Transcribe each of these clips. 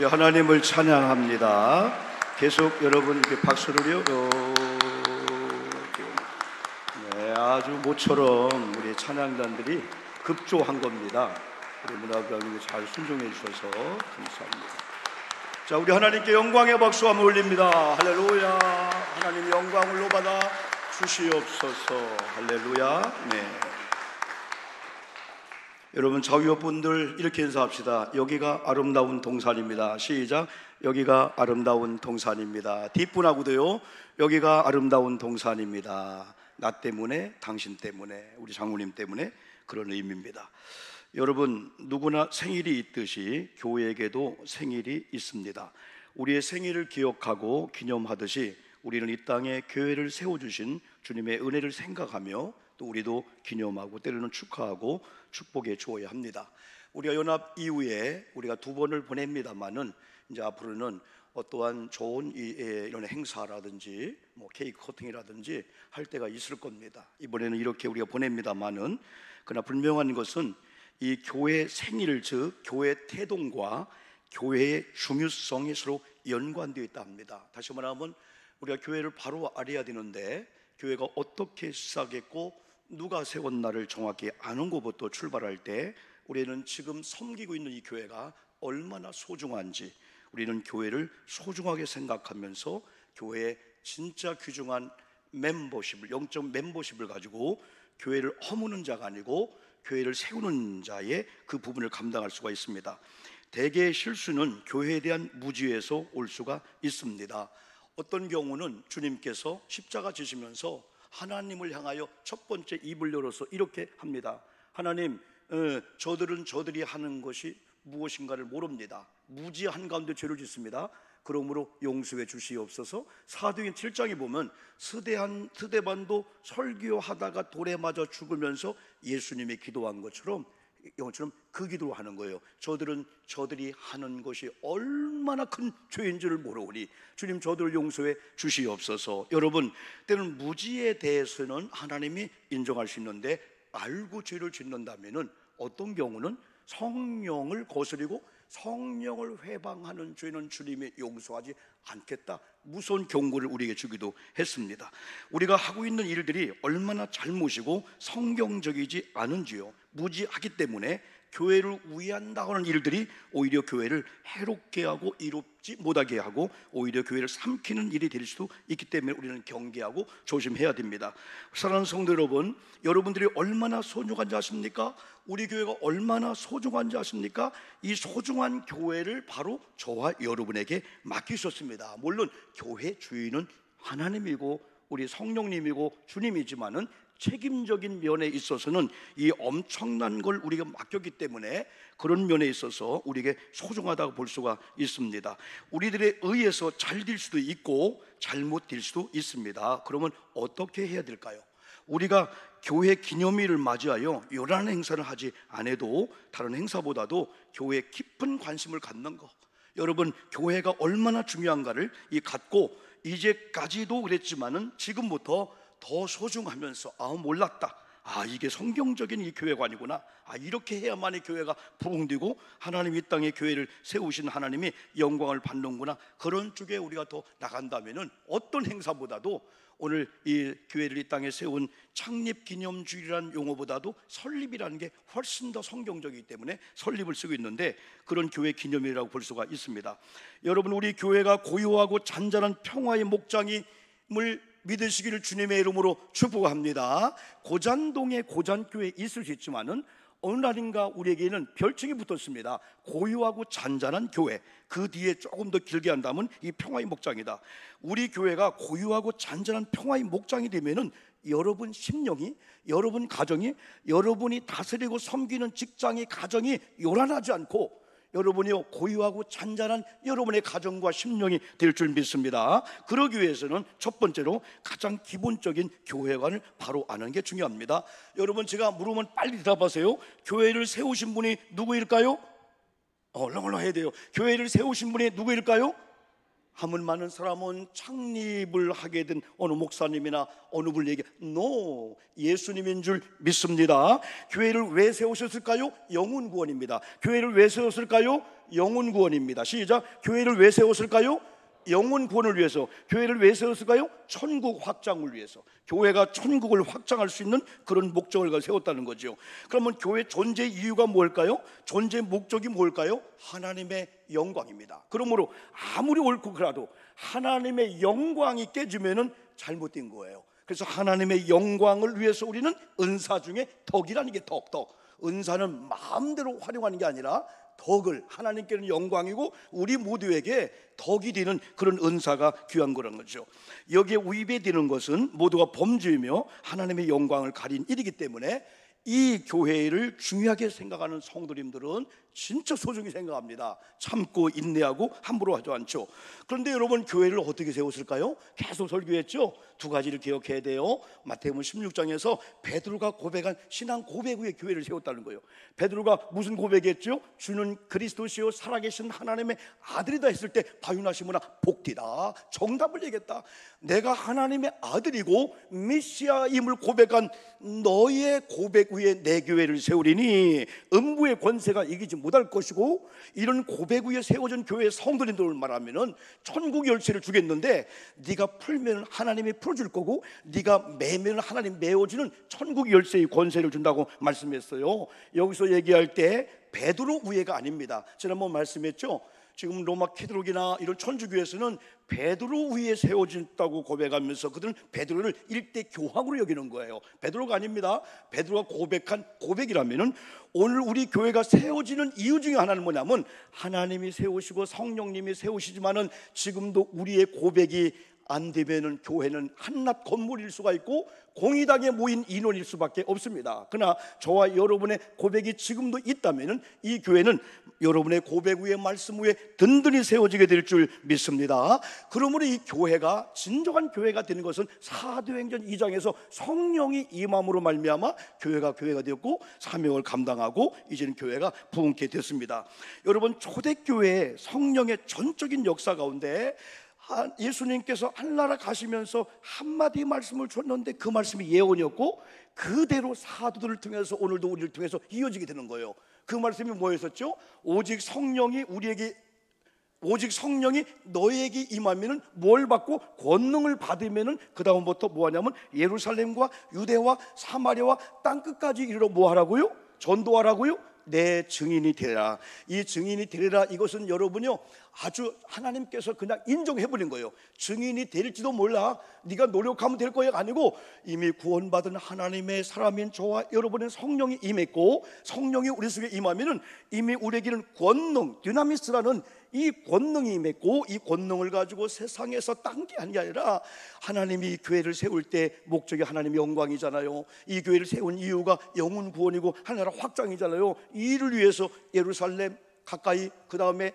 하나님을 찬양합니다. 계속 여러분 이렇게 박수를요. 네, 아주 모처럼 우리 찬양단들이 급조한 겁니다. 우리 문화부장님이 잘 순종해 주셔서 감사합니다. 자, 우리 하나님께 영광의 박수 한번 올립니다. 할렐루야. 하나님 영광을 받아 주시옵소서. 할렐루야. 네. 여러분 자유분들 이렇게 인사합시다. 여기가 아름다운 동산입니다. 시작. 여기가 아름다운 동산입니다. 뒷분하고도요. 여기가 아름다운 동산입니다. 나 때문에, 당신 때문에, 우리 장모님 때문에 그런 의미입니다. 여러분 누구나 생일이 있듯이 교회에게도 생일이 있습니다. 우리의 생일을 기억하고 기념하듯이 우리는 이 땅에 교회를 세워주신 주님의 은혜를 생각하며 또 우리도 기념하고 때로는 축하하고 축복해 주어야 합니다. 우리가 연합 이후에 우리가 2번을 보냅니다만은 이제 앞으로는 어떠한 좋은 이런 행사라든지 뭐 케이크 커팅이라든지 할 때가 있을 겁니다. 이번에는 이렇게 우리가 보냅니다만은 그러나 분명한 것은 이 교회 생일 즉 교회 태동과 교회의 중요성이 서로 연관되어 있다 합니다. 다시 말하면 우리가 교회를 바로 알아야 되는데 교회가 어떻게 시작했고 누가 세웠나를 정확히 아는 것부터 출발할 때 우리는 지금 섬기고 있는 이 교회가 얼마나 소중한지 우리는 교회를 소중하게 생각하면서 교회의 진짜 귀중한 멤버십을, 영적 멤버십을 가지고 교회를 허무는 자가 아니고 교회를 세우는 자의 그 부분을 감당할 수가 있습니다. 대개의 실수는 교회에 대한 무지에서 올 수가 있습니다. 어떤 경우는 주님께서 십자가 지시면서 하나님을 향하여 첫 번째 입을 열어서 이렇게 합니다. 하나님, 저들은 저들이 하는 것이 무엇인가를 모릅니다. 무지 한가운데 죄를 짓습니다. 그러므로 용서해 주시옵소서. 사도행 7장에 보면 스데반도 설교하다가 돌에 맞아 죽으면서 예수님이 기도한 것처럼 그 기도를 하는 거예요. 저들은 저들이 하는 것이 얼마나 큰 죄인 줄을 모르오니 주님 저들을 용서해 주시옵소서. 여러분 때로는 무지에 대해서는 하나님이 인정할 수 있는데 알고 죄를 짓는다면은 어떤 경우는 성령을 거스리고 성령을 회방하는 죄는 주님이 용서하지 않겠다, 무서운 경고를 우리에게 주기도 했습니다. 우리가 하고 있는 일들이 얼마나 잘못이고 성경적이지 않은지요, 무지하기 때문에 교회를 위한다고 하는 일들이 오히려 교회를 해롭게 하고 이롭지 못하게 하고 오히려 교회를 삼키는 일이 될 수도 있기 때문에 우리는 경계하고 조심해야 됩니다. 사랑하는 성도 여러분, 여러분들이 얼마나 소중한지 아십니까? 우리 교회가 얼마나 소중한지 아십니까? 이 소중한 교회를 바로 저와 여러분에게 맡기셨습니다. 물론 교회 주인은 하나님이고 우리 성령님이고 주님이지만은 책임적인 면에 있어서는 이 엄청난 걸 우리가 맡겼기 때문에 그런 면에 있어서 우리에게 소중하다고 볼 수가 있습니다. 우리들에 의해서 잘 될 수도 있고 잘못 될 수도 있습니다. 그러면 어떻게 해야 될까요? 우리가 교회 기념일을 맞이하여 요란한 행사를 하지 않아도 다른 행사보다도 교회에 깊은 관심을 갖는 것, 여러분 교회가 얼마나 중요한가를 갖고 이제까지도 그랬지만은 지금부터 더 소중하면서 몰랐다, 이게 성경적인 이 교회관이구나, 이렇게 해야만이 교회가 부흥되고 하나님이 이 땅에 교회를 세우신 하나님이 영광을 받는구나, 그런 쪽에 우리가 더 나간다면은 어떤 행사보다도 오늘 이 교회를 이 땅에 세운 창립기념주일이라는 용어보다도 설립이라는 게 훨씬 더 성경적이기 때문에 설립을 쓰고 있는데 그런 교회 기념일이라고 볼 수가 있습니다. 여러분 우리 교회가 고요하고 잔잔한 평화의 목장임을 믿으시기를 주님의 이름으로 축복합니다. 고잔동에 고잔교회 있을 수 있지만은 어느 날인가 우리에게는 별칭이 붙었습니다. 고요하고 잔잔한 교회. 그 뒤에 조금 더 길게 한다면 이 평화의 목장이다. 우리 교회가 고요하고 잔잔한 평화의 목장이 되면은 여러분 심령이, 여러분 가정이, 여러분이 다스리고 섬기는 직장이, 가정이 요란하지 않고 여러분이요 고요하고 잔잔한 여러분의 가정과 심령이 될 줄 믿습니다. 그러기 위해서는 첫 번째로 가장 기본적인 교회관을 바로 아는 게 중요합니다. 여러분 제가 물으면 빨리 대답하세요. 교회를 세우신 분이 누구일까요? 얼렁얼렁 해야 돼요. 교회를 세우신 분이 누구일까요? 하면 많은 사람은 창립을 하게 된 어느 목사님이나 어느 분에게 No, 예수님인 줄 믿습니다. 교회를 왜 세우셨을까요? 영혼 구원입니다. 교회를 왜 세웠을까요? 영혼 구원입니다. 시작. 교회를 왜 세웠을까요? 영혼 구원을 위해서. 교회를 왜 세웠을까요? 천국 확장을 위해서. 교회가 천국을 확장할 수 있는 그런 목적을 가지고 세웠다는 거죠. 그러면 교회 존재 이유가 뭘까요? 존재 목적이 뭘까요? 하나님의 영광입니다. 그러므로 아무리 옳고 그라도 하나님의 영광이 깨지면은 잘못된 거예요. 그래서 하나님의 영광을 위해서 우리는 은사 중에 덕이라는 게 덕. 은사는 마음대로 활용하는 게 아니라 덕을, 하나님께는 영광이고 우리 모두에게 덕이 되는 그런 은사가 귀한 거라는 거죠. 여기에 위배되는 것은 모두가 범죄이며 하나님의 영광을 가린 일이기 때문에 이 교회를 중요하게 생각하는 성도님들은 진짜 소중히 생각합니다. 참고 인내하고 함부로 하지 않죠. 그런데 여러분, 교회를 어떻게 세웠을까요? 계속 설교했죠. 두 가지를 기억해야 돼요. 마태복음 16장에서 베드로가 고백한 신앙 고백 후에 교회를 세웠다는 거예요. 베드로가 무슨 고백했죠? 주는 그리스도시요 살아계신 하나님의 아들이다 했을 때 바유나시므나 복되다, 정답을 얘기했다. 내가 하나님의 아들이고 메시아임을 고백한 너의 고백 위에 내 교회를 세우리니 음부의 권세가 이기지 못할 것이고, 이런 고백 위에 세워진 교회의 성도님들을 말하면은 천국 열쇠를 주겠는데 네가 풀면 하나님이 풀어줄 거고 네가 매면 하나님 메워주는 천국 열쇠의 권세를 준다고 말씀했어요. 여기서 얘기할 때 베드로 우회가 아닙니다. 지난번 말씀했죠. 지금 로마 캐톨릭이나 이런 천주교에서는 베드로 위에 세워졌다고 고백하면서 그들은 베드로를 일대 교황으로 여기는 거예요. 베드로가 아닙니다. 베드로가 고백한 고백이라면은 오늘 우리 교회가 세워지는 이유 중에 하나는 뭐냐면 하나님이 세우시고 성령님이 세우시지만은 지금도 우리의 고백이 안 되면은 교회는 한낱 건물일 수가 있고 공의당에 모인 인원일 수밖에 없습니다. 그러나 저와 여러분의 고백이 지금도 있다면은 이 교회는 여러분의 고백 위에 말씀 위에 든든히 세워지게 될 줄 믿습니다. 그러므로 이 교회가 진정한 교회가 되는 것은 사도행전 2장에서 성령이 임함으로 말미암아 교회가 되었고 사명을 감당하고 이제는 교회가 부흥케 됐습니다. 여러분, 초대교회의 성령의 전적인 역사 가운데 예수님께서 한나라 가시면서 한마디 말씀을 줬는데 그 말씀이 예언이었고 그대로 사도들을 통해서 오늘도 우리를 통해서 이어지게 되는 거예요. 그 말씀이 뭐였었죠? 오직 성령이 너에게 임하면은 뭘 받고 권능을 받으면은 그 다음부터 뭐하냐면 예루살렘과 유대와 사마리아와 땅끝까지 이르러 뭐하라고요? 전도하라고요? 내 증인이 되라. 이 증인이 되리라, 이것은 여러분요 아주 하나님께서 그냥 인정해버린 거예요. 증인이 될지도 몰라, 네가 노력하면 될 거야 아니고 이미 구원받은 하나님의 사람인 저와 여러분의 성령이 임했고 성령이 우리 속에 임하면은 이미 우리에게는 권능, dynamis라는 이 권능이 임했고 이 권능을 가지고 세상에서 딴 게 아니라 하나님이 교회를 세울 때 목적이 하나님의 영광이잖아요. 이 교회를 세운 이유가 영혼 구원이고 하나라 확장이잖아요. 이 일을 위해서 예루살렘 가까이, 그 다음에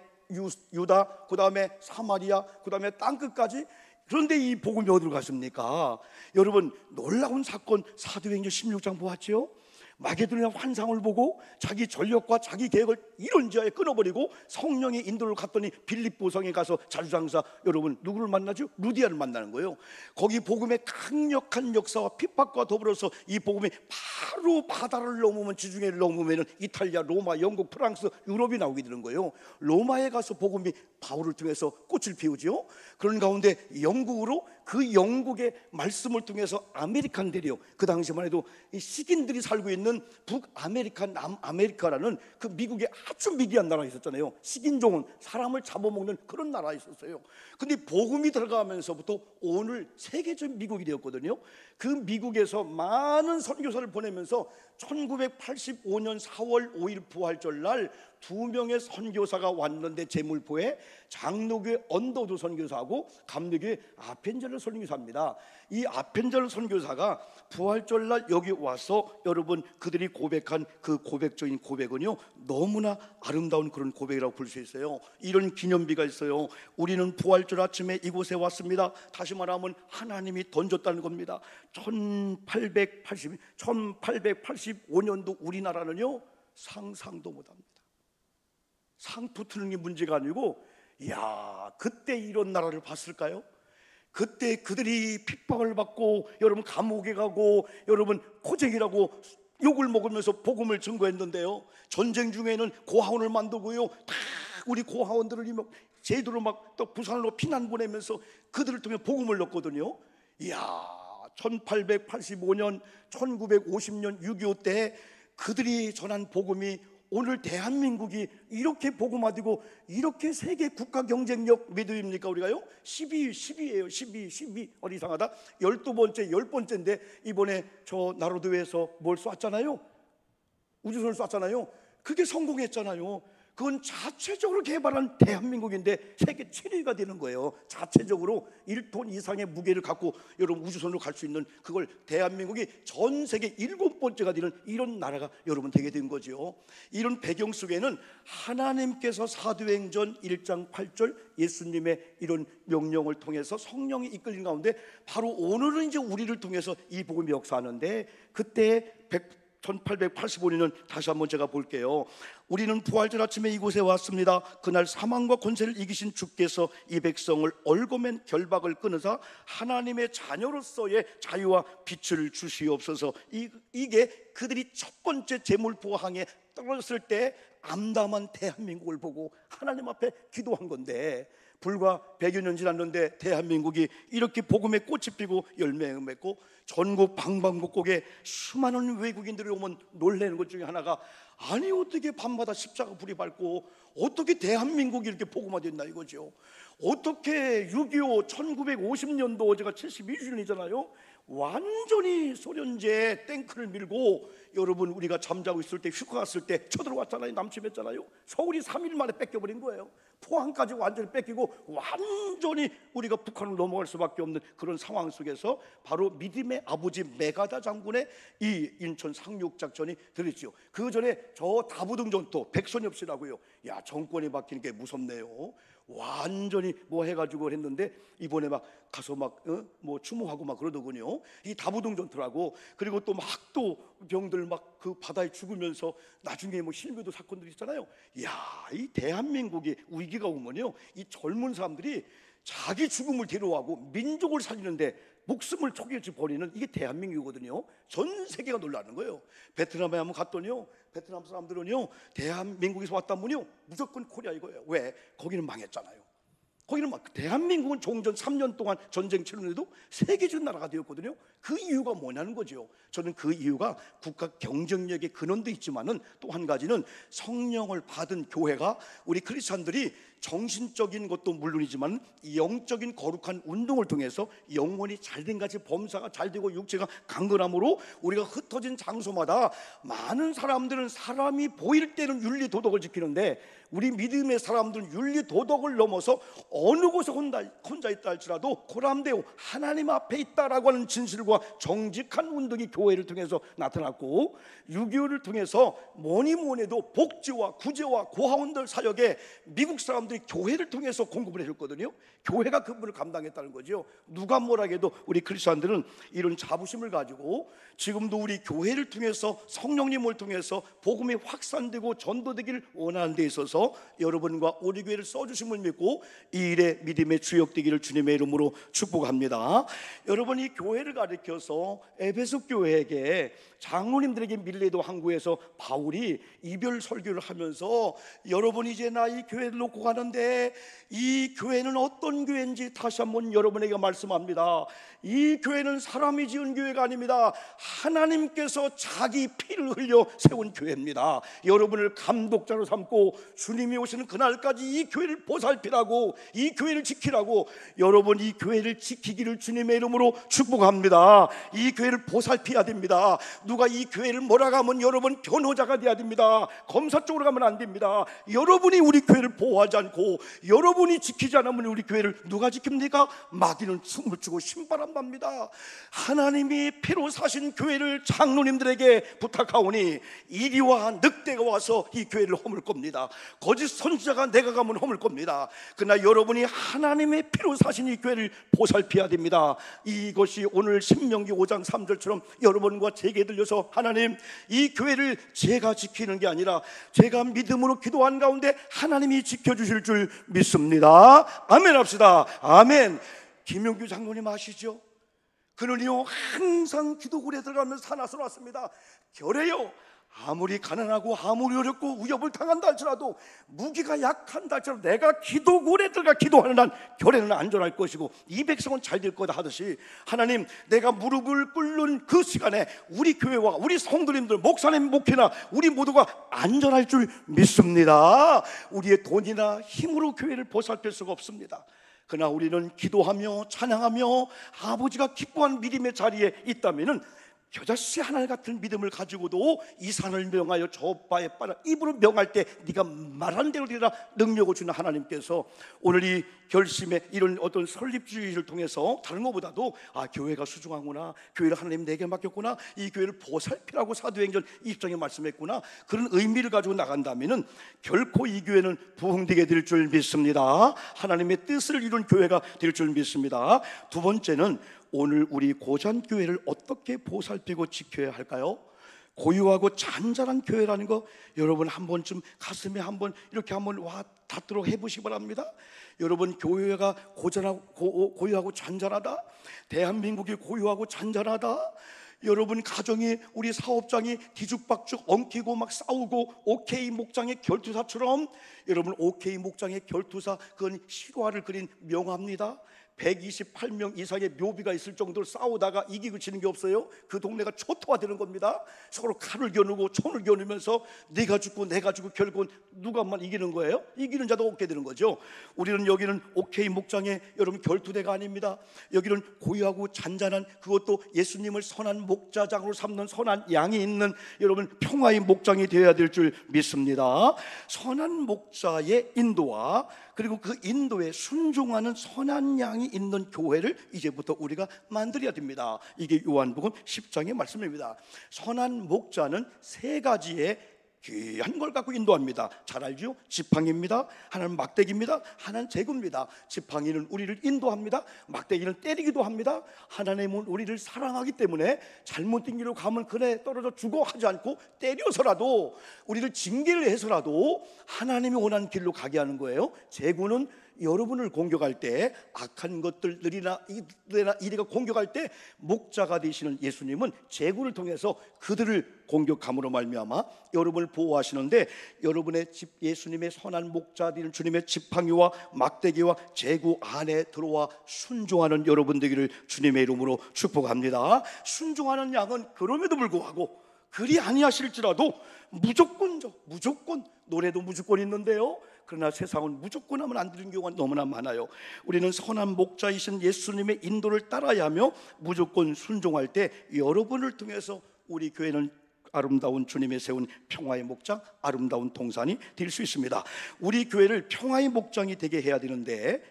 유다, 그 다음에 사마리아, 그 다음에 땅끝까지. 그런데 이 복음이 어디로 갔습니까? 여러분, 놀라운 사건 사도행전 16장 보았죠? 마게도냐 환상을 보고 자기 전력과 자기 계획을 이런지하에 끊어버리고 성령의 인도를 갔더니 빌립보성에 가서 자주장사, 여러분 누구를 만나죠? 루디아를 만나는 거예요. 거기 복음의 강력한 역사와 핍박과 더불어서 이 복음이 바로 바다를 넘으면, 지중해를 넘으면 이탈리아, 로마, 영국, 프랑스, 유럽이 나오게 되는 거예요. 로마에 가서 복음이 바울을 통해서 꽃을 피우죠. 그런 가운데 영국으로, 그 영국의 말씀을 통해서 아메리칸 대륙, 그 당시만 해도 이 식인들이 살고 있는 북아메리카, 남아메리카라는 그 미국의 아주 미개한 나라가 있었잖아요. 식인종은 사람을 잡아먹는 그런 나라가 있었어요. 근데 복음이 들어가면서부터 오늘 세계적 미국이 되었거든요. 그 미국에서 많은 선교사를 보내면서 1985년 4월 5일 부활절 날 2명의 선교사가 왔는데, 제물포에 장로교회 언더우드 선교사하고 감리교회 아펜젤러 선교사입니다. 이 아펜젤러 선교사가 부활절 날 여기 와서 여러분 그들이 고백한 그 고백적인 고백은요 너무나 아름다운 그런 고백이라고 볼 수 있어요. 이런 기념비가 있어요. 우리는 부활절 아침에 이곳에 왔습니다. 다시 말하면 하나님이 던졌다는 겁니다. 1885년도 우리나라는요 상상도 못합니다. 상 붙는 게 문제가 아니고 이야, 그때 이런 나라를 봤을까요? 그때 그들이 핍박을 받고 여러분 감옥에 가고 여러분 고쟁이라고 욕을 먹으면서 복음을 증거했는데요, 전쟁 중에는 고아원을 만들고요, 다 우리 고아원들을 막 제대로 막 또 부산으로 피난 보내면서 그들을 통해 복음을 넣었거든요. 이야, 1885년 1950년 6.25 때 그들이 전한 복음이 오늘 대한민국이 이렇게 복음화되고 이렇게 세계 국가 경쟁력 몇 위입니까? 우리가요 12예요. 12 어디 이상하다. 12번째 10번째인데 이번에 저 나로드에서 뭘 쐈잖아요. 우주선을 쐈잖아요. 그게 성공했잖아요. 그건 자체적으로 개발한 대한민국인데 세계 7위가 되는 거예요. 자체적으로 1톤 이상의 무게를 갖고 여러분 우주선으로 갈 수 있는, 그걸 대한민국이 전 세계 7번째가 되는 이런 나라가 여러분 되게 된 거죠. 이런 배경 속에는 하나님께서 사도행전 1장 8절 예수님의 이런 명령을 통해서 성령이 이끌린 가운데 바로 오늘은 이제 우리를 통해서 이 복음이 역사하는데, 그때 1885년은 다시 한번 제가 볼게요. 우리는 부활절 아침에 이곳에 왔습니다. 그날 사망과 권세를 이기신 주께서 이 백성을 얽어맨 결박을 끊으사 하나님의 자녀로서의 자유와 빛을 주시옵소서. 이게 그들이 첫 번째 제물포항에 떨어졌을 때 암담한 대한민국을 보고 하나님 앞에 기도한 건데, 불과 100여 년 지났는데 대한민국이 이렇게 복음의 꽃이 피고 열매를 맺고 전국 방방곡곡에 수많은 외국인들이 오면 놀라는 것 중에 하나가, 아니 어떻게 밤마다 십자가 불이 밝고 어떻게 대한민국이 이렇게 복음화됐나 이거죠. 어떻게 6.25 1950년도 제가 72주년이잖아요 완전히 소련제 탱크를 밀고 여러분 우리가 잠자고 있을 때 휴가 갔을 때 쳐들어왔잖아요. 남침했잖아요. 서울이 3일 만에 뺏겨버린 거예요. 포항까지 완전히 뺏기고 완전히 우리가 북한을 넘어갈 수밖에 없는 그런 상황 속에서 바로 믿음의 아버지 메가다 장군의 이 인천 상륙작전이 들었지요. 그 전에 저 다부등 전투 백선엽씨라고요. 야, 정권이 바뀌는 게 무섭네요. 완전히 뭐 해가지고 했는데 이번에 막 가서 막 뭐 추모하고 막 그러더군요. 이 다부동 전투라고. 그리고 또 막 또 병들 막 그 바다에 죽으면서 나중에 뭐 실교도 사건들이 있잖아요. 이야, 이 대한민국이 위기가 오면요, 이 젊은 사람들이 자기 죽음을 뒤로하고 민족을 살리는데 목숨을 초기에 버리는 이게 대한민국이거든요. 전 세계가 놀라는 거예요. 베트남에 한번 갔더니요, 베트남 사람들은요 대한민국에서 왔다면요 무조건 코리아 이거예요. 왜? 거기는 망했잖아요. 거기는 막 대한민국은 종전 3년 동안 전쟁 치르는데도 세계적 나라가 되었거든요. 그 이유가 뭐냐는 거죠. 저는 그 이유가 국가 경쟁력의 근원도 있지만은 또 한 가지는 성령을 받은 교회가 우리 크리스찬들이 정신적인 것도 물론이지만 영적인 거룩한 운동을 통해서 영혼이 잘된 같이 범사가 잘 되고 육체가 강건함으로 우리가 흩어진 장소마다 많은 사람들은 사람이 보일 때는 윤리 도덕을 지키는데 우리 믿음의 사람들은 윤리 도덕을 넘어서 어느 곳에 혼자 있다 할지라도 고람되어 하나님 앞에 있다라고 하는 진실과 정직한 운동이 교회를 통해서 나타났고 6.25를 통해서 뭐니 해도 복지와 구제와 고아원들 사역에 미국 사람들이 교회를 통해서 공급을 해줬거든요. 교회가 그분을 감당했다는 거죠. 누가 뭐라 해도 우리 크리스천들은 이런 자부심을 가지고 지금도 우리 교회를 통해서 성령님을 통해서 복음이 확산되고 전도되기를 원하는 데 있어서 여러분과 우리 교회를 써주심을 믿고 이 일에 믿음의 주역되기를 주님의 이름으로 축복합니다. 여러분이 교회를 가리켜서 에베소 교회에게 장로님들에게 밀레도 항구에서 바울이 이별 설교를 하면서 여러분 이제 나 이 교회를 놓고 가는데 이 교회는 어떤 교회인지 다시 한번 여러분에게 말씀합니다. 이 교회는 사람이 지은 교회가 아닙니다. 하나님께서 자기 피를 흘려 세운 교회입니다. 여러분을 감독자로 삼고 주님이 오시는 그날까지 이 교회를 보살피라고, 이 교회를 지키라고, 여러분 이 교회를 지키기를 주님의 이름으로 축복합니다. 이 교회를 보살피해야 됩니다. 누가 이 교회를 뭐라고 하면 여러분 변호자가 돼야 됩니다. 검사 쪽으로 가면 안 됩니다. 여러분이 우리 교회를 보호하지 않고 여러분이 지키지 않으면 우리 교회를 누가 지킵니까? 마귀는 춤을 추고 신바람납니다. 하나님이 피로 사신 교회를 장로님들에게 부탁하오니 이리와 늑대가 와서 이 교회를 허물 겁니다. 거짓 선지자가 내가 가면 허물 겁니다. 그러나 여러분이 하나님의 피로 사신 이 교회를 보살펴야 됩니다. 이것이 오늘 신명기 5장 3절처럼 여러분과 제게 들려서 하나님, 이 교회를 제가 지키는 게 아니라 제가 믿음으로 기도한 가운데 하나님이 지켜주실 줄 믿습니다. 아멘 합시다. 아멘. 김용규 장로님 아시죠? 그는요 항상 기도굴에 들어가면서 산화서 왔습니다. 결해요, 아무리 가난하고 아무리 어렵고 위협을 당한다 할지라도, 무기가 약한다 할지라도 내가 기도굴에 들어가 기도하는 한 결에는 안전할 것이고 이 백성은 잘 될 거다 하듯이, 하나님, 내가 무릎을 꿇는 그 시간에 우리 교회와 우리 성도님들, 목사님, 목회나 우리 모두가 안전할 줄 믿습니다. 우리의 돈이나 힘으로 교회를 보살필 수가 없습니다. 그러나 우리는 기도하며 찬양하며 아버지가 기뻐하는 믿음의 자리에 있다면 겨자씨 하나 같은 믿음을 가지고도 이 산을 명하여 저 바에 빠라, 입으로 명할 때 네가 말한 대로 되리라 능력을 주는 하나님께서 오늘 이 결심에 이런 어떤 설립주의를 통해서 다른 것보다도 교회가 수중하구나, 교회를 하나님 내게 맡겼구나, 이 교회를 보살피라고 사도행전 20장에 말씀했구나, 그런 의미를 가지고 나간다면 결코 이 교회는 부흥되게 될 줄 믿습니다. 하나님의 뜻을 이룬 교회가 될 줄 믿습니다. 두 번째는 오늘 우리 고잔교회를 어떻게 보살피고 지켜야 할까요? 고요하고 잔잔한 교회라는 거 여러분 한 번쯤 가슴에 한번 이렇게 한번 와 닿도록 해보시기 바랍니다. 여러분, 교회가 고요하고 잔잔하다, 대한민국이 고요하고 잔잔하다, 여러분 가정이, 우리 사업장이 뒤죽박죽 엉키고 막 싸우고 OK 목장의 결투사처럼, 여러분 OK 목장의 결투사, 그건 실화를 그린 명화입니다. 128명 이상의 묘비가 있을 정도로 싸우다가 이기고 지는 게 없어요. 그 동네가 초토화되는 겁니다. 서로 칼을 겨누고 총을 겨누면서 네가 죽고 내가 죽고 결국은 누가만 이기는 거예요? 이기는 자도 없게 되는 거죠. 우리는 여기는 OK 목장의 여러분 결투대가 아닙니다. 여기는 고요하고 잔잔한, 그것도 예수님을 선한 목자장으로 삼는 선한 양이 있는 여러분 평화의 목장이 되어야 될 줄 믿습니다. 선한 목자의 인도와 그리고 그 인도에 순종하는 선한 양이 있는 교회를 이제부터 우리가 만들어야 됩니다. 이게 요한복음 10장의 말씀입니다. 선한 목자는 세 가지의 귀한 걸 갖고 인도합니다. 잘 알죠? 지팡이입니다. 하나는 막대기입니다. 하나는 제구입니다. 지팡이는 우리를 인도합니다. 막대기는 때리기도 합니다. 하나님은 우리를 사랑하기 때문에 잘못된 길로 가면 그래 떨어져 죽어 하지 않고 때려서라도, 우리를 징계를 해서라도 하나님이 원하는 길로 가게 하는 거예요. 제구는 여러분을 공격할 때, 악한 것들이나 이리가 공격할 때 목자가 되시는 예수님은 제구를 통해서 그들을 공격함으로 말미암아 여러분을 보호하시는데, 여러분의 예수님의 선한 목자들은 주님의 지팡이와 막대기와 제구 안에 들어와 순종하는 여러분 되기를 주님의 이름으로 축복합니다. 순종하는 양은 그럼에도 불구하고 그리 아니하실지라도 무조건 노래도 무조건 있는데요, 그러나 세상은 무조건 하면 안 되는 경우가 너무나 많아요. 우리는 선한 목자이신 예수님의 인도를 따라야 하며 무조건 순종할 때 여러분을 통해서 우리 교회는 아름다운 주님의 세운 평화의 목장, 아름다운 동산이 될 수 있습니다. 우리 교회를 평화의 목장이 되게 해야 되는데,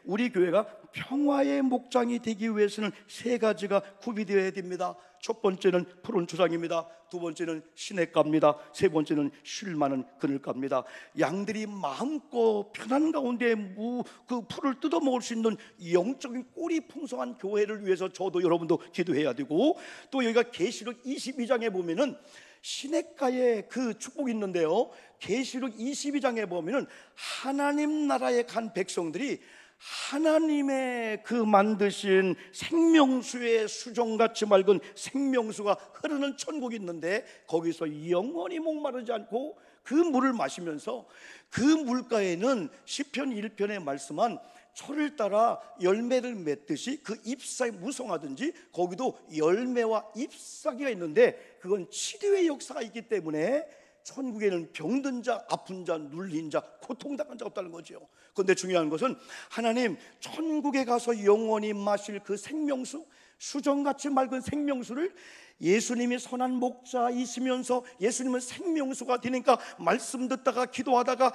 우리 교회가 평화의 목장이 되기 위해서는 세 가지가 구비되어야 됩니다. 첫 번째는 푸른 초장입니다. 두 번째는 시냇가입니다. 세 번째는 쉴 만한 그늘가입니다. 양들이 마음껏 편한 가운데 그 풀을 뜯어먹을 수 있는 영적인 꼴이 풍성한 교회를 위해서 저도 여러분도 기도해야 되고, 또 여기가 계시록 22장에 보면은 시냇가에 그 축복이 있는데요, 계시록 22장에 보면은 하나님 나라에 간 백성들이 하나님의 그 만드신 생명수의 수정같이 맑은 생명수가 흐르는 천국이 있는데, 거기서 영원히 목마르지 않고 그 물을 마시면서, 그 물가에는 시편 1편에 말씀한 철을 따라 열매를 맺듯이 그 잎사귀 무성하든지 거기도 열매와 잎사귀가 있는데, 그건 치료의 역사가 있기 때문에 천국에는 병든 자, 아픈 자, 눌린 자, 고통당한 자가 없다는 거죠. 그런데 중요한 것은 하나님 천국에 가서 영원히 마실 그 생명수, 수정같이 맑은 생명수를 예수님이 선한 목자이시면서 예수님은 생명수가 되니까 말씀 듣다가 기도하다가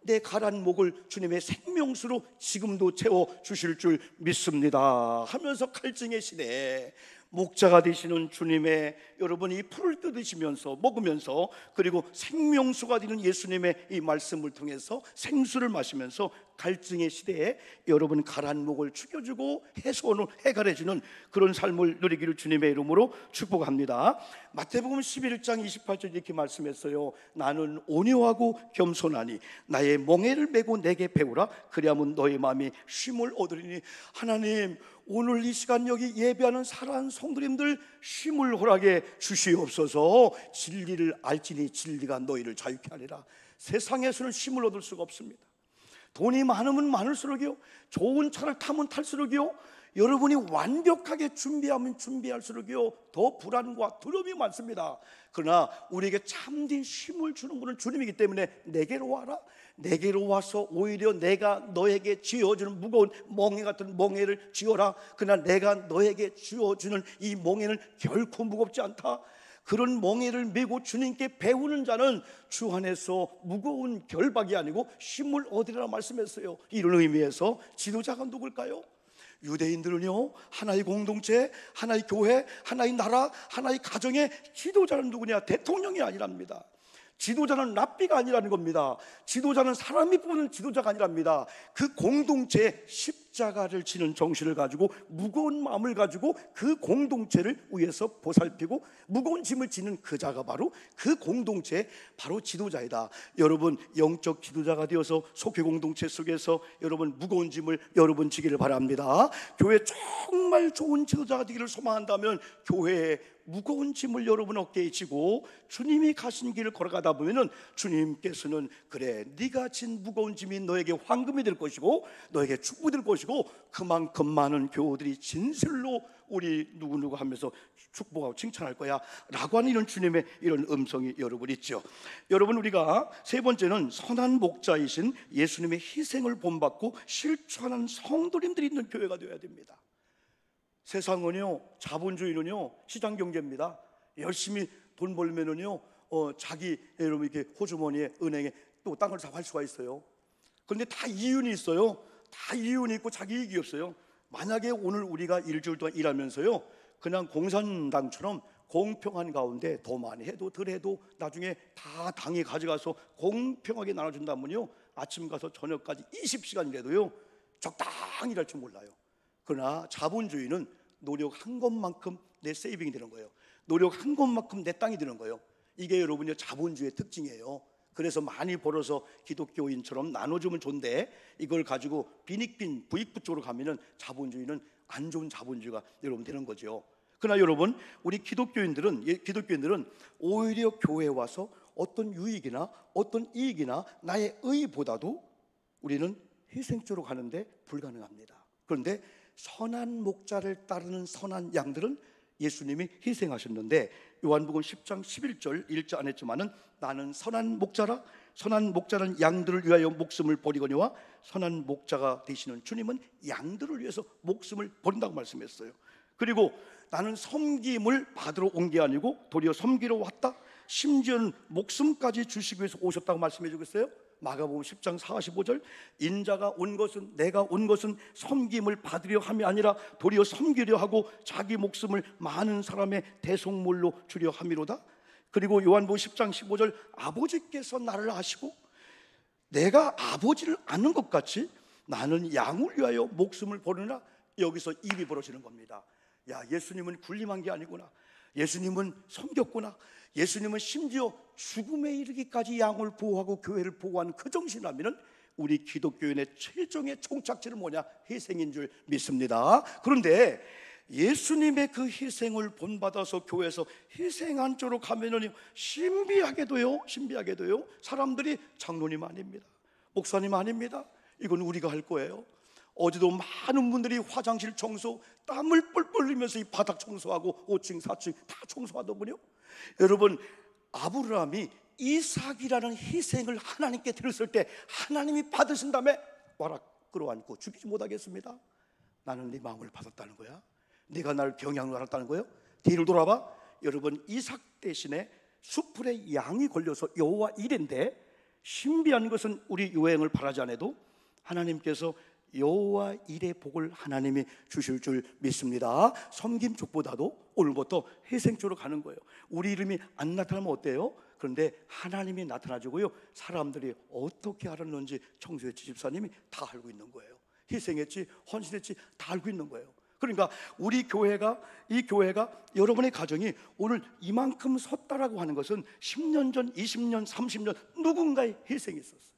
내 가란 목을 주님의 생명수로 지금도 채워주실 줄 믿습니다 하면서 갈증의 시대에 목자가 되시는 주님의 여러분이 풀을 뜯으시면서 먹으면서, 그리고 생명수가 되는 예수님의 이 말씀을 통해서 생수를 마시면서 갈증의 시대에 여러분 가란 목을 죽여주고 해소를 해결해주는 그런 삶을 누리기를 주님의 이름으로 축복합니다. 마태복음 11장 28절 이렇게 말씀했어요. 나는 온유하고 겸손하니 나의 멍에를 메고 내게 배우라. 그리하면 너의 마음이 쉼을 얻으리니. 하나님, 오늘 이 시간 여기 예배하는 사랑하는 성도님들 쉼을 허락해 주시옵소서. 진리를 알지니 진리가 너희를 자유케 하리라. 세상에서는 쉼을 얻을 수가 없습니다. 돈이 많으면 많을수록이요, 좋은 차를 타면 탈수록이요, 여러분이 완벽하게 준비하면 준비할수록이요, 더 불안과 두려움이 많습니다. 그러나 우리에게 참된 쉼을 주는 분은 주님이기 때문에 내게로 와라. 내게로 와서 오히려 내가 너에게 쥐어주는 무거운 멍에 같은 멍에를 쥐어라. 그러나 내가 너에게 쥐어주는 이 멍에는 결코 무겁지 않다. 그런 멍에를 메고 주님께 배우는 자는 주 안에서 무거운 결박이 아니고 쉼을 얻으리라 말씀했어요. 이런 의미에서 지도자가 누굴까요? 유대인들은요, 하나의 공동체, 하나의 교회, 하나의 나라, 하나의 가정의 지도자는 누구냐? 대통령이 아니랍니다. 지도자는 랍비가 아니라는 겁니다. 지도자는 사람이 뽑는 지도자가 아니랍니다. 그 공동체에 십자가를 지는 정신을 가지고 무거운 마음을 가지고 그 공동체를 위해서 보살피고 무거운 짐을 지는 그 자가 바로 그 공동체의 바로 지도자이다. 여러분, 영적 지도자가 되어서 속회 공동체 속에서 여러분 무거운 짐을 여러분 지기를 바랍니다. 교회 정말 좋은 지도자가 되기를 소망한다면 교회에 무거운 짐을 여러분 어깨에 지고 주님이 가신 길을 걸어가다 보면은 주님께서는 그래, 네가 진 무거운 짐이 너에게 황금이 될 것이고 너에게 축복이 될 것이고 그만큼 많은 교우들이 진실로 우리 누구누구 하면서 축복하고 칭찬할 거야 라고 하는 이런 주님의 이런 음성이 여러분 있죠. 여러분, 우리가 세 번째는 선한 목자이신 예수님의 희생을 본받고 실천하는 성도님들이 있는 교회가 되어야 됩니다. 세상은요, 자본주의는요 시장 경제입니다. 열심히 돈 벌면은요 자기 여러분 이렇게 호주머니에 은행에 또 땅을 사할 수가 있어요. 그런데 다 이윤이 있어요. 다 이윤이 있고 자기 이익이 없어요. 만약에 오늘 우리가 일주일 동안 일하면서요 그냥 공산당처럼 공평한 가운데 더 많이 해도 덜 해도 나중에 다 당이 가져가서 공평하게 나눠준다면요 아침 가서 저녁까지 20시간 일해도요 적당히 일할 줄 몰라요. 그러나 자본주의는 노력한 것만큼 내 세이빙이 되는 거예요. 노력한 것만큼 내 땅이 되는 거예요. 이게 여러분의 자본주의의 특징이에요. 그래서 많이 벌어서 기독교인처럼 나눠주면 좋은데 이걸 가지고 빈익빈 부익부 쪽으로 가면은 자본주의는 안 좋은 자본주의가 여러분 되는 거죠. 그러나 여러분, 우리 기독교인들은 오히려 교회에 와서 어떤 유익이나 어떤 이익이나 나의 의보다도 우리는 희생적으로 가는데 불가능합니다. 그런데 선한 목자를 따르는 선한 양들은 예수님이 희생하셨는데 요한복음 10장 11절 읽지 않았지만은 나는 선한 목자라. 선한 목자는 양들을 위하여 목숨을 버리거니와 선한 목자가 되시는 주님은 양들을 위해서 목숨을 버린다고 말씀했어요. 그리고 나는 섬김을 받으러 온 게 아니고 도리어 섬기러 왔다. 심지어는 목숨까지 주시기 위해서 오셨다고 말씀해 주고 있어요. 마가복음 10장 45절 인자가 온 것은 내가 온 것은 섬김을 받으려 함이 아니라 도리어 섬기려 하고 자기 목숨을 많은 사람의 대속물로 주려 함이로다. 그리고 요한복음 10장 15절 아버지께서 나를 아시고 내가 아버지를 아는 것 같이 나는 양을 위하여 목숨을 버리나. 여기서 입이 벌어지는 겁니다. 야, 예수님은 군림한 게 아니구나. 예수님은 섬겼구나. 예수님은 심지어 죽음에 이르기까지 양을 보호하고 교회를 보호하는 그 정신이라면 우리 기독교인의 최종의 종착지는 뭐냐? 희생인 줄 믿습니다. 그런데 예수님의 그 희생을 본받아서 교회에서 희생한 쪽으로 가면은 신비하게도요 사람들이 장로님 아닙니다, 목사님 아닙니다, 이건 우리가 할 거예요. 어제도 많은 분들이 화장실 청소 땀을 뻘뻘 흘리면서 이 바닥 청소하고 5층 4층 다 청소하더군요. 여러분, 아브라함이 이삭이라는 희생을 하나님께 드렸을 때 하나님이 받으신 다음에 와라 끌어안고 죽이지 못하겠습니다. 나는 네 마음을 받았다는 거야. 네가 나를 경향을 알았다는 거예요. 뒤를 돌아봐. 여러분, 이삭 대신에 수풀에 양이 걸려서 여호와 일인데 신비한 것은 우리 요행을 바라지 않아도 하나님께서 여호와 일의 복을 하나님이 주실 줄 믿습니다. 섬김 쪽보다도 오늘부터 회생 쪽으로 가는 거예요. 우리 이름이 안 나타나면 어때요? 그런데 하나님이 나타나주고요, 사람들이 어떻게 알았는지 청소했지 집사님이 다 알고 있는 거예요. 희생했지, 헌신했지, 다 알고 있는 거예요. 그러니까 우리 교회가, 이 교회가, 여러분의 가정이 오늘 이만큼 섰다라고 하는 것은 10년 전, 20년, 30년 누군가의 희생이 있었어요.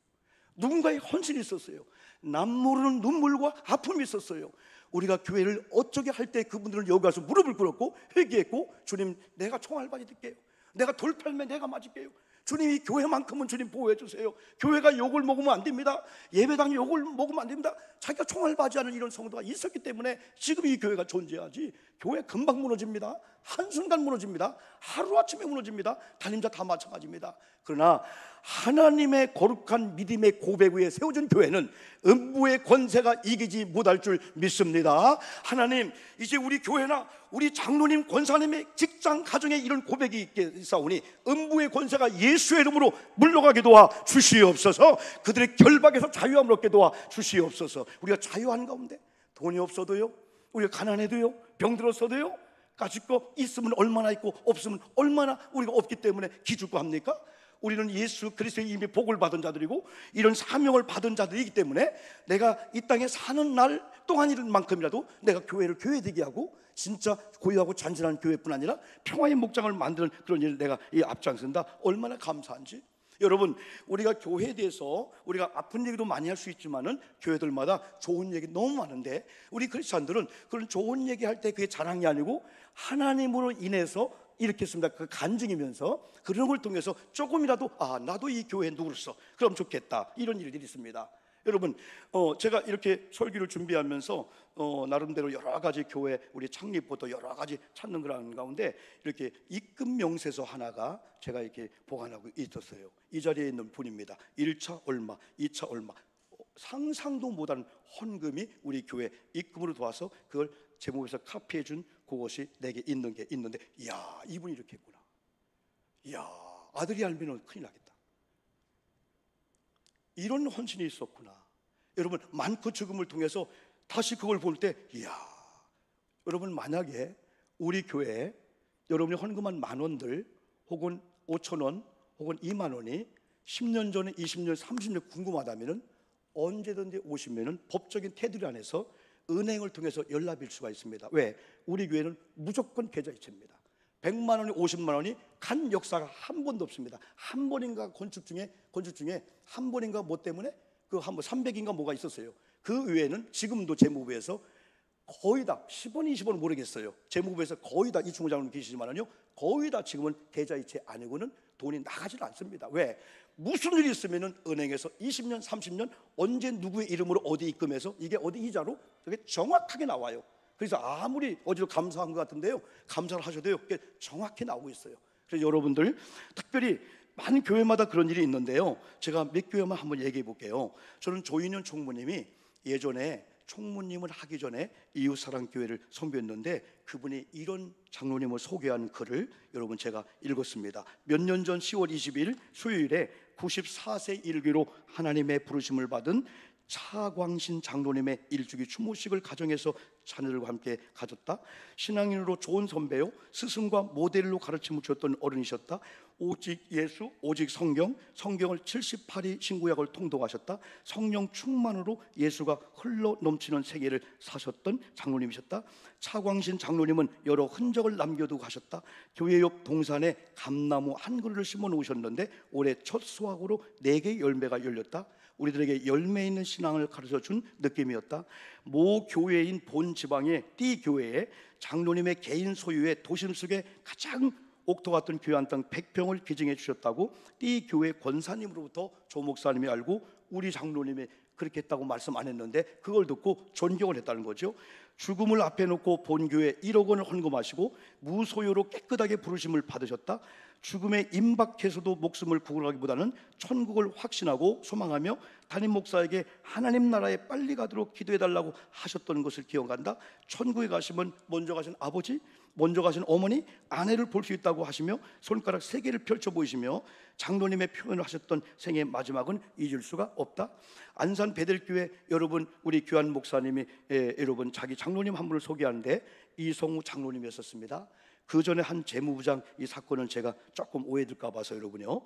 누군가의 헌신이 있었어요. 남 모르는 눈물과 아픔이 있었어요. 우리가 교회를 어쩌게 할 때 그분들은 여기 가서 무릎을 꿇었고 회개했고, 주님 내가 총알 맞을게요, 내가 돌팔매 내가 맞을게요, 주님 이 교회만큼은 주님 보호해 주세요. 교회가 욕을 먹으면 안 됩니다. 예배당이 욕을 먹으면 안 됩니다. 자기가 총알 맞이하는 이런 성도가 있었기 때문에 지금 이 교회가 존재하지. 교회 금방 무너집니다. 한순간 무너집니다. 하루아침에 무너집니다. 담임자 다 마찬가지입니다. 그러나 하나님의 거룩한 믿음의 고백 위에 세워진 교회는 음부의 권세가 이기지 못할 줄 믿습니다. 하나님, 이제 우리 교회나 우리 장로님, 권사님의 직장, 가정에 이런 고백이 있게 싸우니 음부의 권세가 예수의 이름으로 물러가게 도와 주시옵소서. 그들의 결박에서 자유함을 얻게 도와 주시옵소서. 우리가 자유한 가운데 돈이 없어도요, 우리가 가난해도요, 병들었어도요, 가질 거 있으면 얼마나 있고 없으면 얼마나 우리가 없기 때문에 기죽고 합니까? 우리는 예수 그리스도의 이미 복을 받은 자들이고 이런 사명을 받은 자들이기 때문에 내가 이 땅에 사는 날 동안만큼이라도 내가 교회를 교회되게 하고 진짜 고요하고 잔잔한 교회뿐 아니라 평화의 목장을 만드는 그런 일을 내가 이 앞장선다. 얼마나 감사한지. 여러분, 우리가 교회에 대해서 우리가 아픈 얘기도 많이 할 수 있지만은 교회들마다 좋은 얘기 너무 많은데, 우리 크리스찬들은 그런 좋은 얘기 할 때 그게 자랑이 아니고 하나님으로 인해서 이렇게 했습니다. 그 간증이면서 그런 걸 통해서 조금이라도 나도 이 교회에 누구로서 그럼 좋겠다, 이런 일들이 있습니다. 여러분, 제가 이렇게 설교를 준비하면서 나름대로 여러 가지 교회 우리 창립부터 여러 가지 찾는 그런 가운데 이렇게 입금 명세서 하나가 제가 이렇게 보관하고 있었어요. 이 자리에 있는 분입니다. 1차 얼마, 2차 얼마, 상상도 못한 헌금이 우리 교회 입금으로 도와서 그걸 제목에서 카피해 준 그것이 내게 있는 게 있는데, 이야, 이분이 이렇게 했구나. 이야, 아들이 알면 큰일 나겠다. 이런 헌신이 있었구나. 여러분, 많고 적음을 통해서 다시 그걸 볼 때, 이야, 여러분, 만약에 우리 교회에 여러분이 헌금한 10,000원들 혹은 5,000원 혹은 20,000원이 10년 전에 20년 30년 궁금하다면 언제든지 오시면 법적인 테두리 안에서 은행을 통해서 연락일 수가 있습니다. 왜? 우리 교회는 무조건 계좌이체입니다. 100만 원이 50만 원이 간 역사가 한 번도 없습니다. 한 번인가 건축 중에 한 번인가 뭐 때문에 그 한 번 300인가 뭐가 있었어요. 그 외에는 지금도 재무부에서 거의 다 10원 20원 모르겠어요. 재무부에서 거의 다 이충호 장로님 계시지만은요, 거의 다 지금은 계좌이체 아니고는 돈이 나가질 않습니다. 왜? 무슨 일이 있으면은 은행에서 20년 30년 언제 누구의 이름으로 어디 입금해서 이게 어디 이자로 그게 정확하게 나와요. 그래서 아무리 어디로 감사한 것 같은데요, 감사를 하셔도요, 그게 정확히 나오고 있어요. 그래서 여러분들 특별히 많은 교회마다 그런 일이 있는데요, 제가 몇 교회만 한번 얘기해 볼게요. 저는 조인현 총무님이 예전에 총무님을 하기 전에 이웃사랑교회를 선교했는데 그분이 이런 장로님을 소개한 글을 여러분 제가 읽었습니다. 몇 년 전 10월 20일 수요일에 94세 일기로 하나님의 부르심을 받은 차광신 장로님의 일주기 추모식을 가정에서 자녀들과 함께 가졌다. 신앙인으로 좋은 선배요, 스승과 모델로 가르침을 주었던 어른이셨다. 오직 예수, 오직 성경, 성경을 78위 신구약을 통독하셨다. 성령 충만으로 예수가 흘러 넘치는 세계를 사셨던 장로님이셨다. 차광신 장로님은 여러 흔적을 남겨두고 가셨다. 교회 옆 동산에 감나무 한 그루를 심어 놓으셨는데 올해 첫 수확으로 4개의 열매가 열렸다. 우리들에게 열매 있는 신앙을 가르쳐준 느낌이었다. 모 교회인 본 지방의 띠 교회에 장로님의 개인 소유의 도심 속에 가장 옥토 같은 교회 한 땅 100평을 기증해 주셨다고 띠 교회 권사님으로부터 조 목사님이 알고 우리 장로님이 그렇게 했다고 말씀 안 했는데 그걸 듣고 존경을 했다는 거죠. 죽음을 앞에 놓고 본 교회 1억 원을 헌금하시고 무소유로 깨끗하게 부르심을 받으셨다. 죽음에 임박해서도 목숨을 구원하기보다는 천국을 확신하고 소망하며 담임 목사에게 하나님 나라에 빨리 가도록 기도해달라고 하셨던 것을 기억한다. 천국에 가시면 먼저 가신 아버지, 먼저 가신 어머니, 아내를 볼 수 있다고 하시며 손가락 3개를 펼쳐 보이시며 장로님의 표현을 하셨던 생의 마지막은 잊을 수가 없다. 안산 베델교회 여러분, 우리 규환 목사님이 여러분 자기 장로님 한 분을 소개하는데 이성우 장로님이었습니다. 그 전에 한 재무부장, 이 사건은 제가 조금 오해될까 봐서 여러분요,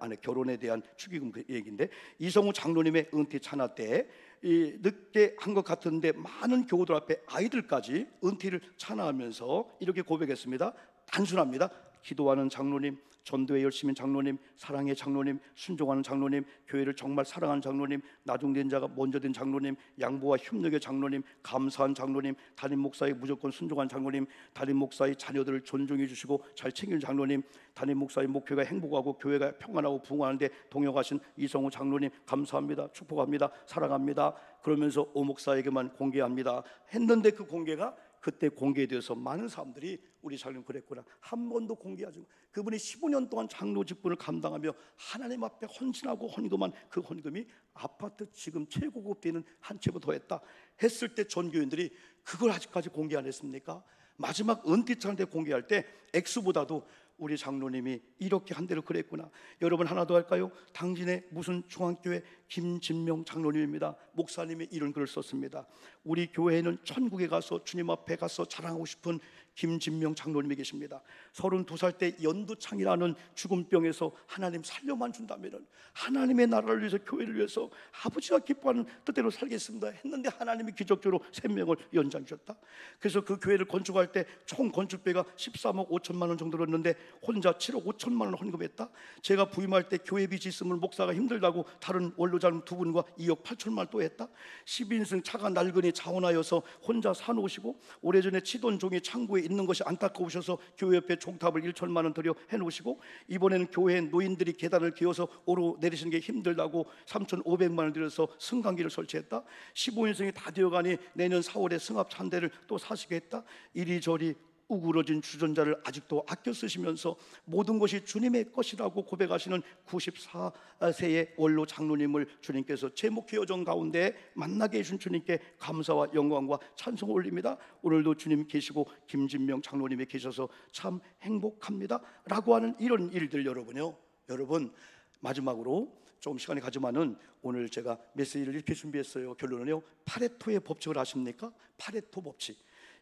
안에 결혼에 대한 축의금 그 얘기인데, 이성우 장로님의 은퇴 찬화 때 늦게 한 것 같은데 많은 교우들 앞에 아이들까지 은퇴를 찬화하면서 이렇게 고백했습니다. 단순합니다. 기도하는 장로님, 전도에 열심인 장로님, 사랑의 장로님, 순종하는 장로님, 교회를 정말 사랑하는 장로님, 나중된 자가 먼저 된 장로님, 양보와 협력의 장로님, 감사한 장로님, 담임 목사의 무조건 순종한 장로님, 담임 목사의 자녀들을 존중해 주시고 잘 챙기는 장로님, 담임 목사의 목표가 행복하고 교회가 평안하고 부흥하는데 동역하신 이성우 장로님, 감사합니다, 축복합니다, 사랑합니다. 그러면서 오 목사에게만 공개합니다 했는데, 그 공개가 그때 공개되어서 많은 사람들이 우리 장로님 그랬구나, 한 번도 공개하지 마. 그분이 15년 동안 장로 직분을 감당하며 하나님 앞에 헌신하고 헌금한 그 헌금이 아파트 지금 최고급 되는 한 채보 더했다 했을 때 전교인들이 그걸 아직까지 공개 안 했습니까? 마지막 은퇴찬 때 공개할 때 액수보다도 우리 장로님이 이렇게 한 대로 그랬구나. 여러분 하나 더 할까요? 당신의 무슨 중앙교회 김진명 장로님입니다. 목사님이 이런 글을 썼습니다. 우리 교회에는 천국에 가서 주님 앞에 가서 자랑하고 싶은 김진명 장로님이 계십니다. 32살 때 연두창이라는 죽음병에서 하나님 살려만 준다면 하나님의 나라를 위해서, 교회를 위해서 아버지가 기뻐하는 뜻대로 살겠습니다 했는데 하나님이 기적적으로 생명을 연장 주셨다. 그래서 그 교회를 건축할 때 총 건축비가 13억 5천만 원 정도 들었는데 혼자 7억 5천만 원 헌금했다. 제가 부임할 때 교회 빚이 있으면 목사가 힘들다고 다른 원로장 2분과 2억 8천만 원 또 했다. 10인승 차가 낡으니 자원하여서 혼자 사놓으시고, 오래전에 치던 종이 창고에 있는 것이 안타까우셔서 교회 옆에 종탑을 1천만 원 들여 해놓으시고, 이번에는 교회 노인들이 계단을 기어서 오르 내리시는 게 힘들다고 3,500만 원 들여서 승강기를 설치했다. 15인승이 다 되어가니 내년 4월에 승합차 한 대를 또 사시게 했다. 이리저리 우그러진 주전자를 아직도 아껴 쓰시면서 모든 것이 주님의 것이라고 고백하시는 94세의 원로 장로님을 주님께서 제목의 여정 가운데 만나게 해준 주님께 감사와 영광과 찬송을 올립니다. 오늘도 주님 계시고 김진명 장로님이 계셔서 참 행복합니다 라고 하는 이런 일들, 여러분 마지막으로 조금 시간이 가지만은 오늘 제가 메시지를 이렇게 준비했어요. 결론은요, 파레토의 법칙을 아십니까? 파레토 법칙.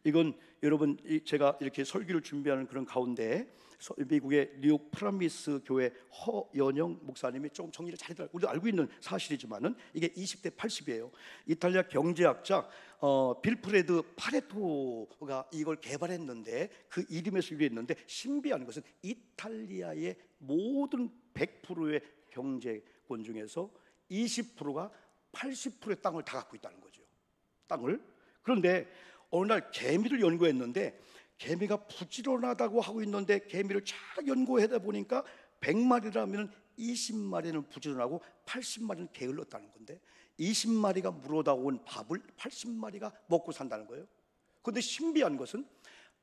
이건 여러분, 제가 이렇게 설교를 준비하는 그런 가운데 미국의 뉴욕 프라미스 교회 허연영 목사님이 조금 정리를 잘했더라고요. 우리도 알고 있는 사실이지만은 이게 20대 80이에요. 이탈리아 경제학자 빌프레드 파레토가 이걸 개발했는데, 그 이름에서 유래했는데, 신비한 것은 이탈리아의 모든 100%의 경제권 중에서 20%가 80%의 땅을 다 갖고 있다는 거죠. 땅을. 그런데 어느 날 개미를 연구했는데, 개미가 부지런하다고 하고 있는데 개미를 쫙 연구하다 보니까 100마리라면 20마리는 부지런하고 80마리는 게을렀다는 건데, 20마리가 물어다 온 밥을 80마리가 먹고 산다는 거예요. 그런데 신비한 것은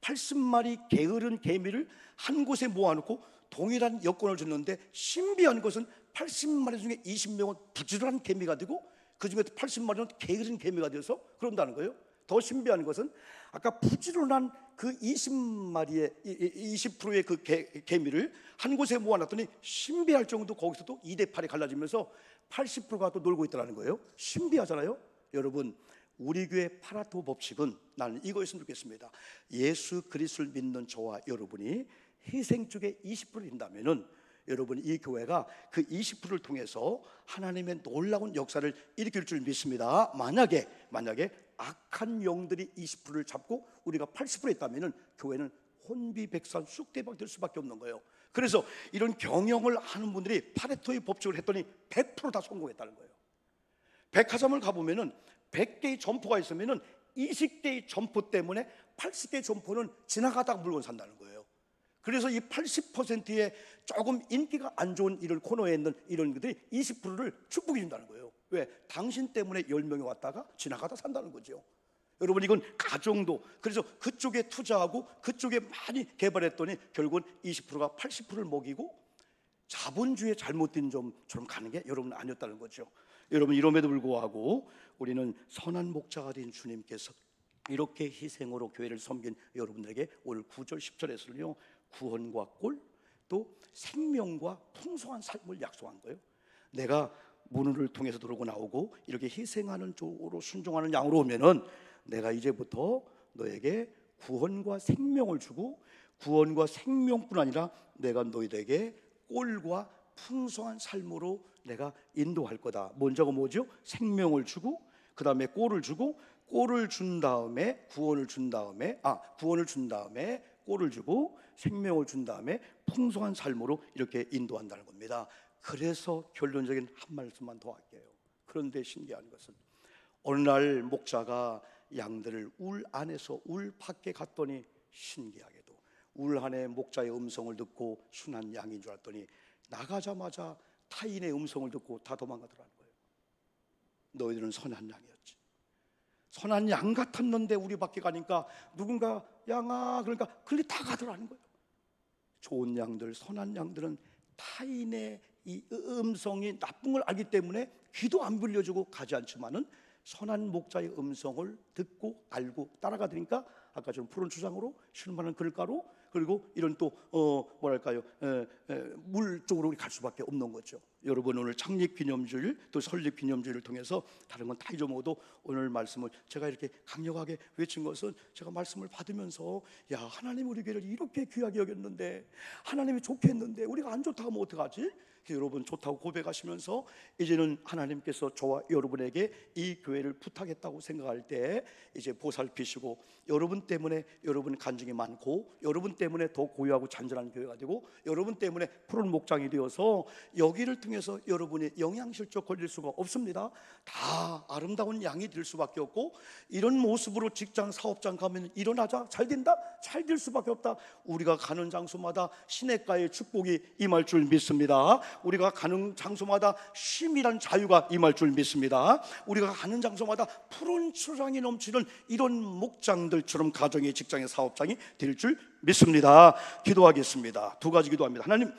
80마리 게으른 개미를 한 곳에 모아놓고 동일한 여건을 줬는데, 신비한 것은 80마리 중에 20명은 부지런한 개미가 되고 그 중에 80마리는 게으른 개미가 되어서 그런다는 거예요. 더 신비한 것은 아까 부지런한 그 20마리의 20%의 그 개미를 한 곳에 모아놨더니 신비할 정도 거기서도 2대 8이 갈라지면서 80%가 또 놀고 있다는 거예요. 신비하잖아요. 여러분, 우리 교회 파레토 법칙은 나는 이거였으면 좋겠습니다. 예수 그리스도를 믿는 저와 여러분이 희생 쪽에 20%를 인다면은 여러분, 이 교회가 그 20%를 통해서 하나님의 놀라운 역사를 일으킬 줄 믿습니다. 만약에 악한 영들이 20%를 잡고 우리가 80% 했다면 교회는 혼비백산 쑥대박 될 수밖에 없는 거예요. 그래서 이런 경영을 하는 분들이 파레토의 법칙을 했더니 100%다 성공했다는 거예요. 백화점을 가보면 100개의 점포가 있으면 20개의 점포 때문에 80개의 점포는 지나가다가 물건 산다는 거예요. 그래서 이 80%의 조금 인기가 안 좋은 이런 코너에 있는 이런 것들이 20%를 축복해 준다는 거예요. 왜? 당신 때문에 10명이 왔다가 지나가다 산다는 거죠. 여러분, 이건 가정도. 그래서 그쪽에 투자하고 그쪽에 많이 개발했더니 결국은 20%가 80%를 먹이고 자본주의의 잘못된 점처럼 가는 게 여러분 아니었다는 거죠. 여러분, 이럼에도 불구하고 우리는 선한 목자가 된 주님께서 이렇게 희생으로 교회를 섬긴 여러분들에게 오늘 9절 10절에서는요 구원과 꼴 또 생명과 풍성한 삶을 약속한 거예요. 내가 문을 통해서 들어오고 나오고 이렇게 희생하는 쪽으로 순종하는 양으로 오면은 내가 이제부터 너에게 구원과 생명을 주고, 구원과 생명뿐 아니라 내가 너희들에게 꼴과 풍성한 삶으로 내가 인도할 거다. 먼저가 뭐죠? 생명을 주고 그 다음에 꼴을 주고, 꼴을 준 다음에 구원을 준 다음에 구원을 준 다음에 꼴을 주고 생명을 준 다음에 풍성한 삶으로 이렇게 인도한다는 겁니다. 그래서 결론적인 한 말씀만 더 할게요. 그런데 신기한 것은 어느 날 목자가 양들을 울 안에서 울 밖에 갔더니 신기하게도 울 안에 목자의 음성을 듣고 순한 양인 줄 알았더니 나가자마자 타인의 음성을 듣고 다 도망가더라는 거예요. 너희들은 선한 양이었지. 선한 양 같았는데 우리 밖에 가니까 누군가 양아 그러니까 그리 다 가더라는 거예요. 좋은 양들, 선한 양들은 타인의 이 음성이 나쁜 걸 알기 때문에 귀도 안 빌려주고 가지 않지만은 선한 목자의 음성을 듣고 알고 따라가니까 아까처럼 푸른 추장으로 실만한 그늘가로 그리고 이런 또 물 쪽으로 갈 수밖에 없는 거죠. 여러분 오늘 창립기념주일 또 설립기념주일을 통해서 다른 건 다 잊어먹어도 오늘 말씀을 제가 이렇게 강력하게 외친 것은 제가 말씀을 받으면서 야 하나님 우리 교회를 이렇게 귀하게 여겼는데 하나님이 좋게 했는데 우리가 안 좋다고 하면 어떡하지? 여러분 좋다고 고백하시면서 이제는 하나님께서 저와 여러분에게 이 교회를 부탁했다고 생각할 때 이제 보살피시고 여러분 때문에 여러분 간증이 많고 여러분 때문에 더 고요하고 잔잔한 교회가 되고 여러분 때문에 푸른 목장이 되어서 여기를 통해서 여러분이 영양실조 걸릴 수가 없습니다. 다 아름다운 양이 될 수밖에 없고 이런 모습으로 직장 사업장 가면 일어나자 잘 된다? 잘 될 수밖에 없다. 우리가 가는 장소마다 시냇가의 축복이 임할 줄 믿습니다. 우리가 가는 장소마다 쉼이란 자유가 임할 줄 믿습니다. 우리가 가는 장소마다 푸른 초장이 넘치는 이런 목장들처럼 가정의 직장의 사업장이 될 줄 믿습니다. 기도하겠습니다. 두 가지 기도합니다. 하나님